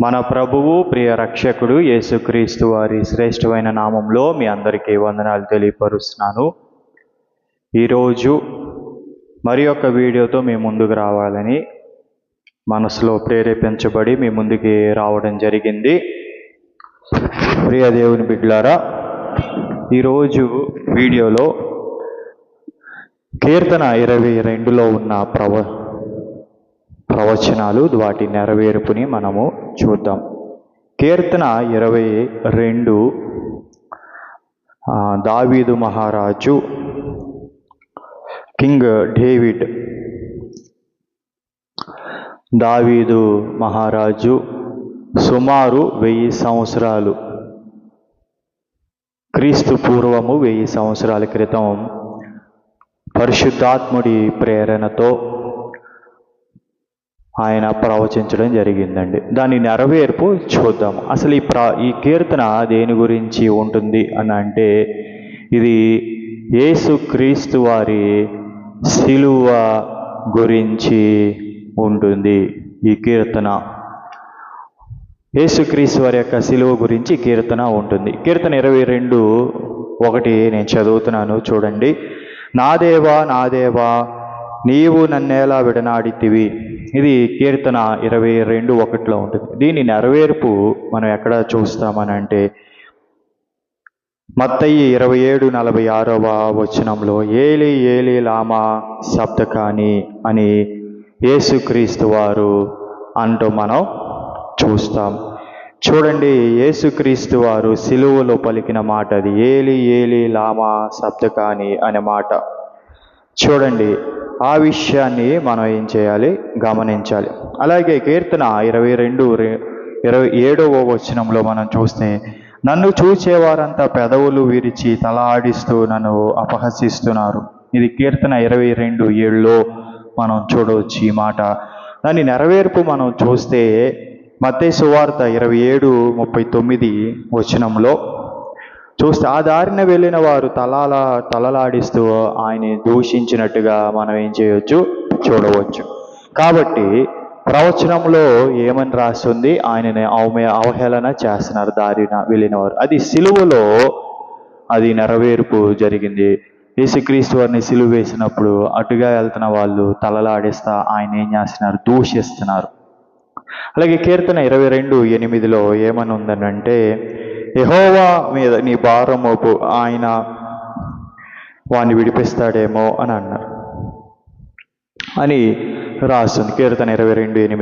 మన ప్రభువు ప్రియ రక్షకుడు యేసుక్రీస్తు వారి శ్రేష్టమైన నామంలో మీ అందరికీ వందనాలు తెలియపరుస్తున్నాను. ఈరోజు మరి ఒక వీడియోతో మీ ముందుకు రావాలని మనసులో ప్రేరేపించబడి మీ ముందుకి రావడం జరిగింది. ప్రియ దేవుని బిడ్డలారా, ఈరోజు వీడియోలో కీర్తన 22లో ఉన్న ప్రవచనాలు, వాటి నెరవేర్పుని మనము చూద్దాం. కీర్తన 22 దావీదు మహారాజు కింగ్ డేవిడ్ దావీదు మహారాజు సుమారు 1000 సంవత్సరాలు, క్రీస్తు పూర్వము 1000 సంవత్సరాల క్రితం పరిశుద్ధాత్ముడి ప్రేరణతో ఆయన ప్రవచించడం జరిగిందండి. దాని నెరవేర్పు చూద్దాం. అసలు ఈ కీర్తన దేని గురించి ఉంటుంది అని అంటే, ఇది యేసుక్రీస్తు వారి శిలువ గురించి ఉంటుంది. ఈ కీర్తన యేసుక్రీస్తు వారి యొక్క శిలువ గురించి కీర్తన ఉంటుంది. కీర్తన 22:1 నేను చదువుతున్నాను, చూడండి. నా దేవా నా దేవా, నీవు నన్నేలా విడనాడితివి. ఇది కీర్తన 22:1 ఉంటుంది. దీని నెరవేర్పు మనం ఎక్కడ చూస్తామని అంటే, మత్తయి 27:46 ఏలి ఏలి లామా సబ్దకాని అని యేసుక్రీస్తు వారు అంటూ మనం చూస్తాం. చూడండి, యేసుక్రీస్తు వారు సిలువలో పలికిన మాట అది, ఏలి ఏలి లామా సబ్దకాని అనే మాట. చూడండి, ఆ విషయాన్ని మనం ఏం చేయాలి, గమనించాలి. అలాగే కీర్తన 22:27 మనం చూస్తే, నన్ను చూచేవారంతా పెదవులు విరిచి తల ఆడిస్తూ నన్ను అపహసిస్తున్నారు. ఇది కీర్తన 22:7 మనం చూడవచ్చు ఈ మాట. దాని నెరవేర్పు మనం చూస్తే మత్తయి సువార్త 27:39 చూస్తే, ఆ దారిన వెళ్ళిన వారు తలలాడిస్తూ ఆయన్ని దూషించినట్టుగా మనం ఏం చేయవచ్చు, చూడవచ్చు. కాబట్టి ప్రవచనంలో ఏమని రాస్తుంది, ఆయనని అవహేళన చేస్తున్నారు దారిన వెళ్ళిన వారు. అది సిలువలో అది నెరవేర్పు జరిగింది. యేసుక్రీస్తు వారిని సిలువ వేసినప్పుడు అటుగా వెళ్తున్న వాళ్ళు తలలాడిస్తా ఆయన ఏం చేస్తున్నారు, దూషిస్తున్నారు. అలాగే కీర్తన 22:8 ఏమని ఉందనంటే, యెహోవా మీద నీ భారం మోపు, ఆయన వాడిని విడిపిస్తాడేమో అని అన్నారు అని రాస్తుంది. కీర్తన 22:8